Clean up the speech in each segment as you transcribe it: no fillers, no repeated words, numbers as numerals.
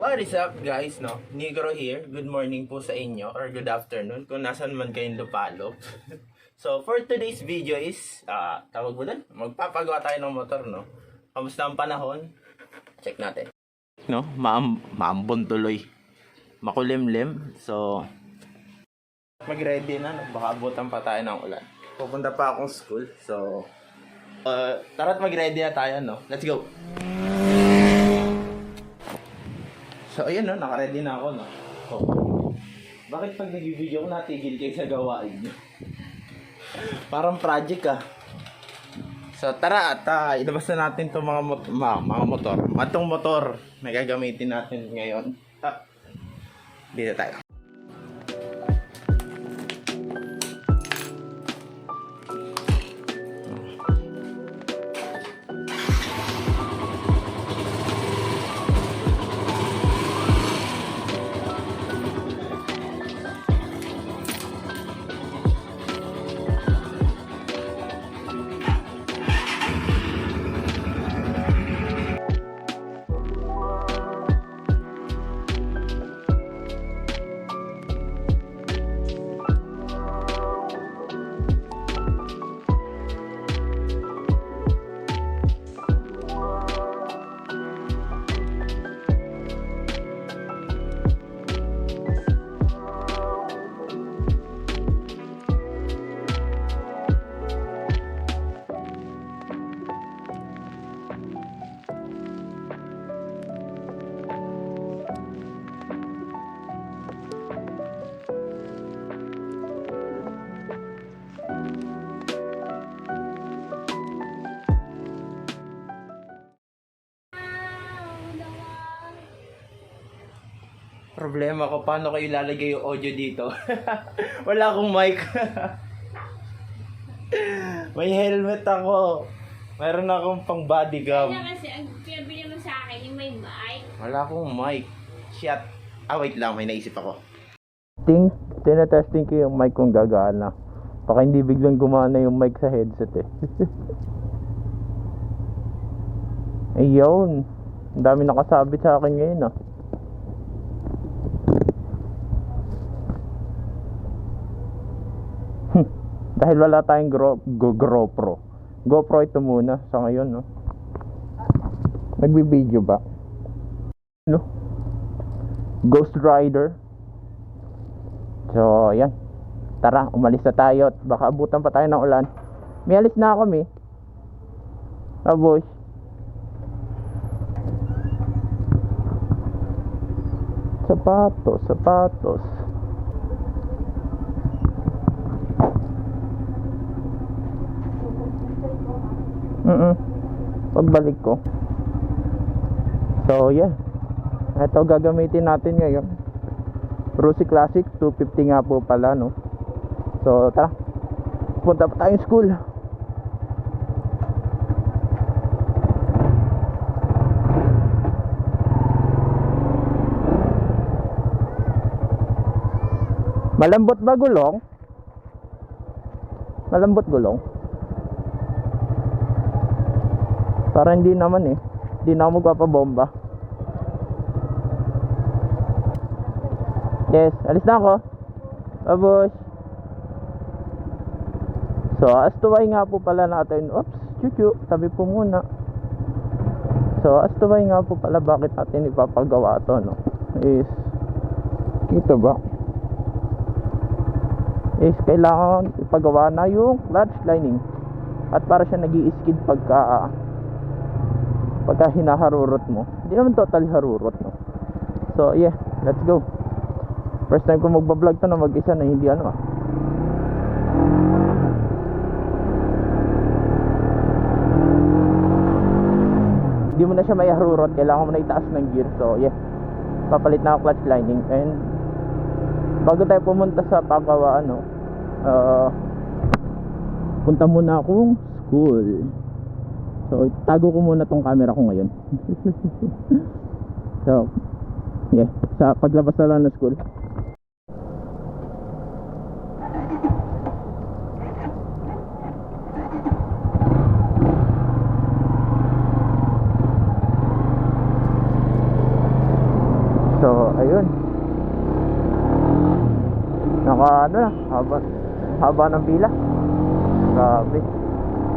What is up guys, no? Negro here. Good morning po sa inyo or good afternoon kung nasan man kayong lupalop. So for today's video is, tawag mo doon, magpapagawa tayo ng motor, no? Kamusta ang panahon? Check natin. No, maambon tuloy. Makulimlim. So, mag-ready na, no? Baka abutan pa tayo ng ulan. Pupunta pa akong school. So, tara't mag-ready na tayo, no? Let's go! So, ayun, no? Naka-ready na ako, no? So, bakit pag nag-video ko natigil kayo sa gawain nyo? Parang project, ah. So, tara at ilabas na natin itong mga motor. Matong motor na gagamitin natin ngayon. Dito tayo. Problema ko, paano ko ilalagay yung audio dito? Wala akong mic. May helmet ako. Meron akong pang body cam. Kaya kasi, ang pinabili mo sa akin, yung may mic. Wala akong mic. Shit. Wait lang, may naisip ako. Tinetesting ko yung mic kung gagana. Baka hindi biglang gumana yung mic sa headset eh. Ayun. Ang dami nakasabit sa akin ngayon ah. Dahil wala tayong GoPro ito muna sa ngayon, no? Nagbibideo ba? No? Ghost Rider. So, yan. Tara, umalis na tayo at baka abutan pa tayo ng ulan. May alis na kami. Boys. Sapatos. Pagbalik ko. So yeah, ito gagamitin natin ngayon. Rusi Classic 250 nga po pala, no? So tara, punta pa tayong school. Malambot ba gulong? Malambot gulong? Para hindi naman eh. Hindi na ako magpapabomba. Yes, alis na ako. Babos. So, astuway nga po pala natin. Oops, chuchu. Tabi po muna. So, astuway nga po pala bakit natin ipapagawa to, no? Is, kita ba? Is, kailangan ipagawa na yung clutch lining. At para siya nag-i-skid pagka hinaharurot mo. Hindi naman totally harurot, no? So yeah, let's go. First time ko magbablog to na mag-isa na hindi ano ah. Hindi mo na siya may harurot, kailangan mo na itaas ng gear. So yeah, papalit na ako clutch lining. And bago tayo pumunta sa paggawa, ano, punta muna akong school. So, tago ko muna tong camera ko ngayon. So, yeah, sa paglabas na lang ng school. So, ayun. Naka ano na, haba ng pila. Grabe.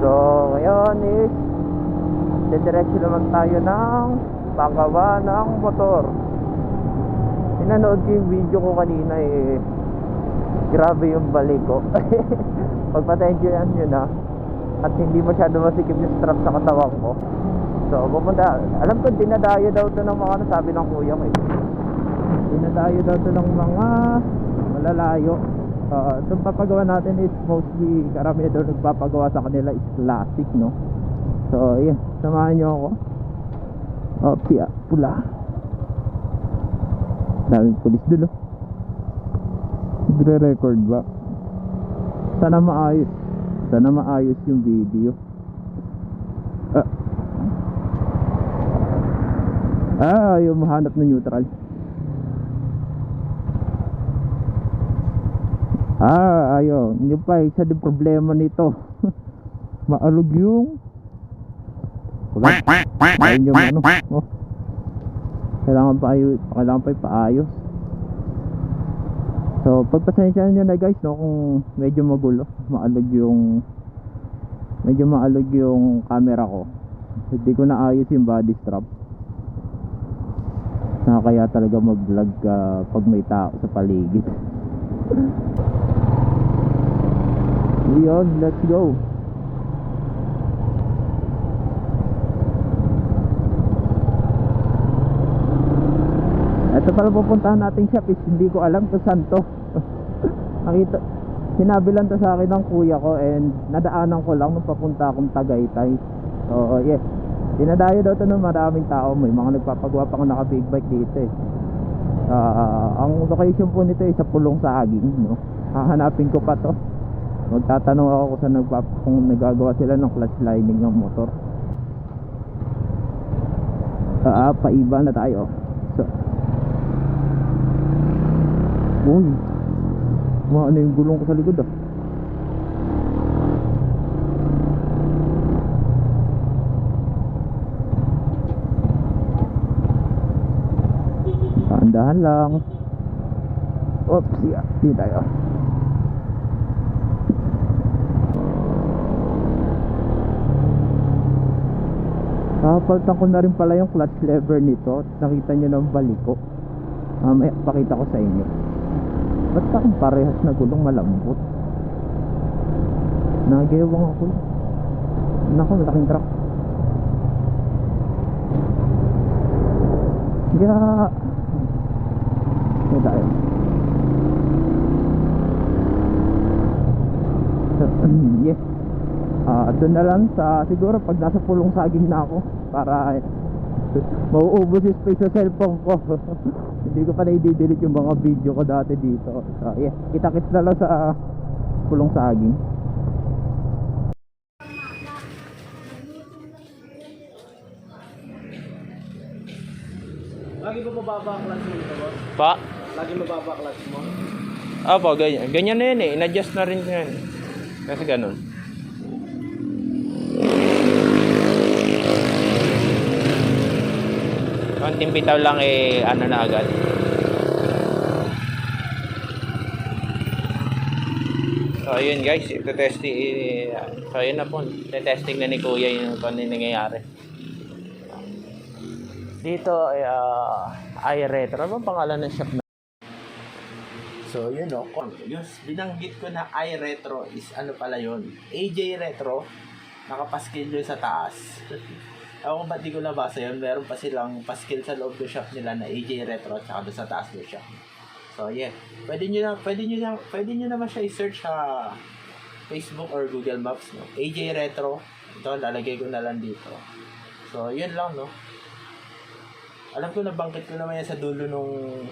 So, ngayon is diretso naman tayo ng pagawa ng motor. Pinanood ko yung video ko kanina eh. Grabe yung balik ko. Pagpatensyohan nyo na. At hindi masyado masikip yung strap sa katawan ko. So, pupunta. Alam ko, dinadayo daw to ng mga sabi ng kuya ko eh. Dinadayo daw to ng mga malalayo. Itong papagawa natin is mostly, karamihan daw nagpapagawa sa kanila is classic, no? So, yeah. Samahan nyo ako. Oh, siya. Pula. Daming pulis dun, oh. Nagre-record ba? Sana maayos. Sana maayos yung video. Ayaw mahanap ng neutral. Ayaw. Hindi pa, isa din problema nito. Maalog yung ayun yung ano. Oh. Kailangan pa ipaayos. So, pagpasensyahan nyo na guys, no, kung medyo magulo, medyo maalog yung camera ko. Hindi ko naayos yung body strap. Kaya talaga mag-vlog pag may tao sa paligid. Yun, let's go. Ito pala pupuntahan nating shop is hindi ko alam kung saan to. Nakita, sinabi lang to sa akin ng kuya ko and nadaanan ko lang nung papunta akong Tagaytay. So yeah, dinadayo daw to ng maraming tao. May mga nagpapagawa pa kung naka big bike dito eh. Ang location po nito ay sa Pulong Saging, no? Hahanapin ko pa to. Magtatanong ako kung nagagawa sila ng clutch lining ng motor. Paiba na tayo. So, uy, ano yung gulong ko sa likod ah. Dahan lang. Oops, yeah, di tayo. Kapaltan ko na rin pala yung clutch lever nito. Nakita nyo ng balik ko. Pakita ko sa inyo. Ba't akong parehas na gulong malambot? Nagewang ako. Naku, malaking truck. Yeah. Hindi tayo. Yes. Doon na lang sa, siguro pag nasa Pulong Saging na ako, para mauubos yung space sa cellphone ko. Hindi ko pa na-delete yung mga video ko dati dito. So yeah, kita-kits na lang sa Pulong Saging. Lagi ba mababa ang clutch mo dito, boss? Pa? Lagi mababa ang clutch mo? Opo, ganyan. Ganyan na yun eh. In-adjust na rin yan. Kasi ganun. Konting bitaw lang eh, ano na agad. So ayun guys, ito-testing. So ayun na po, testing na ni Kuya yung kung ano yung nangyayari. Dito ay iRetro. Ano bang pangalan ng shop na? So yun o, yung binanggit ko na iRetro is ano pala yun? AJ Retro, nakapaskil yun sa taas. Ako ba't di ko nabasa yun, meron pa silang paskil sa loob ng shop nila na AJ Retro at saka sa taas ng shop. So yeah, pwede nyo naman siya i-search sa Facebook or Google Maps, no? AJ Retro, ito lalagay ko na lang dito. So yun lang, no? Alam ko nabanggit ko naman yan sa dulo nung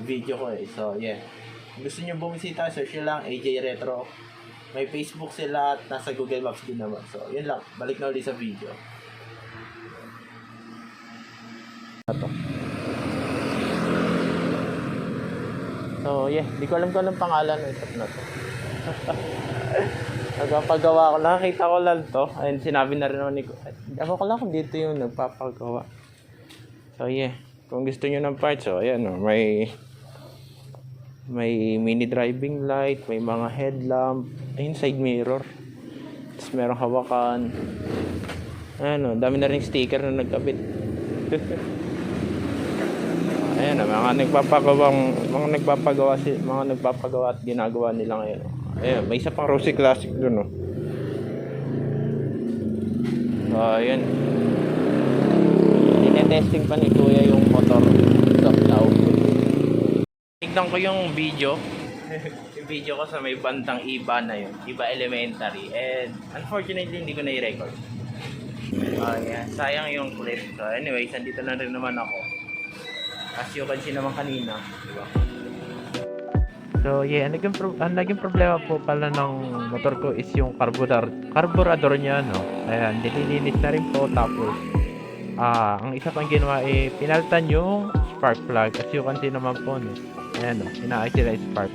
video ko eh. So yeah, gusto nyo bumisita, search nyo lang AJ Retro. May Facebook sila at nasa Google Maps din naman. So yun lang, balik na ulit sa video. So yeah, di ko alam kung anong pangalan ng shop na to. Nagpapagawa ko, nakakita ko lang to. Ayun, sinabi na rin ako ni ako ko lang kung dito yung nagpapagawa. So yeah, Kung gusto nyo ng parts, ayan may mini driving light, may mga headlamp, ayun, side mirror. Tapos merong hawakan. Dami na ring sticker na nagkabit. Ayan, mga nagpapagawa at ginagawa nila ngayon. Ayan, may isa pang Rosy Classic doon, ayan. Tinetesting pa ni Kuya yung motor sa cloud. Tignan ko yung video. Yung video ko sa may bandang IBA na yun. IBA Elementary. And unfortunately, hindi ko na-i-record. Ayan, sayang yung clip. So anyways, andito na rin naman ako. As you can see naman kanina, diba? So yeah, ang naging problema po pala ng motor ko is yung carburetor niya, no. Ayan, nililinis na rin po. Tapos ang isa pang ginawa pinalitan yung spark plug. As you can see naman po, no. Ayan, no, inaayos sila yung spark.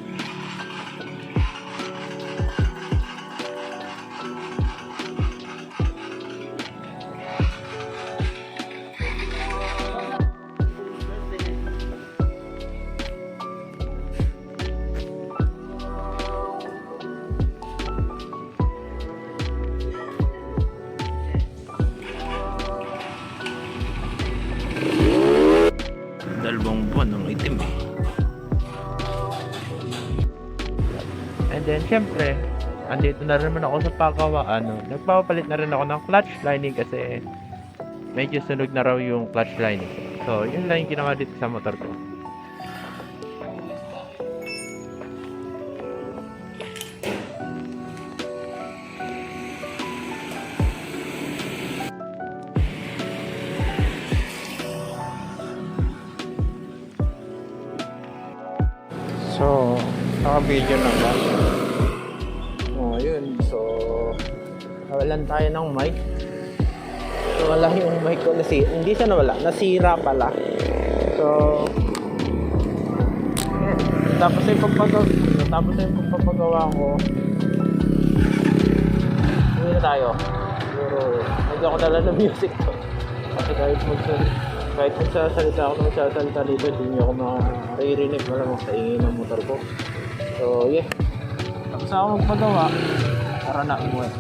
Dalawang buwan ng itim eh. And then syempre, andito na rin naman ako sa pagawaan. Nagpapapalit na rin ako ng clutch lining kasi medyo sunog na raw yung clutch lining. So yun lang yung ginawa dito sa motor ko. So, naka-video na ba? Yun. So, nawalan tayo ng mic. So, wala yung mic ko. Hindi siya nawala. Nasira pala. So, tapos yung pagpapagawa ko. Uwi na tayo. Siguro, medyo ako dala ng music to. Kasi kahit magsasalita ako dito, hindi nyo ako maririnig. Malamang sa ingin ng motor ko. So, yeah. Tapos ako magpagawa para na umuwi.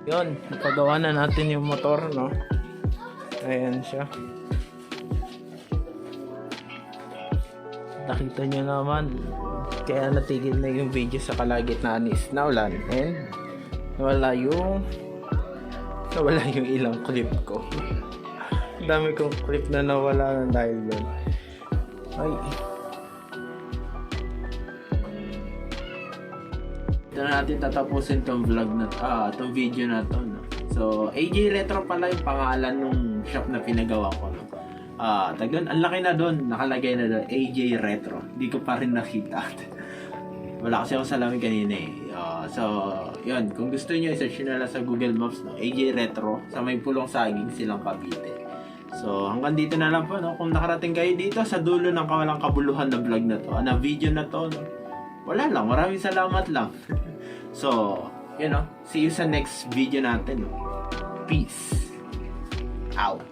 Yun, napagawa na natin yung motor, no? Ayan siya. Nakita nyo naman, kaya natigil na yung video sa kalagitnaan is naulan. And nawala yung ilang clip ko. Dami kong clip na nawala na dahil doon. Ay. Ito na natin tatapusin tong vlog na tong video na to, no? So, AJ Retro pala yung pangalan nung shop na pinagawa ko, no? Tagdan, ang laki na doon, nakalagay na doon, AJ Retro. Hindi ko pa rin nakita. Wala kasi ako salamin kanina eh. So, yun, kung gusto niyo i-search nyo na lang sa Google Maps, no? AJ Retro, sa may Pulong Saging, Silang Cavite. So, hanggang dito na lang po, no? Kung nakarating kayo dito sa dulo ng kawalang kabuluhan na vlog na to, na video na to, no? Wala lang, maraming salamat lang. So, you know, see you sa next video natin, no? Peace out.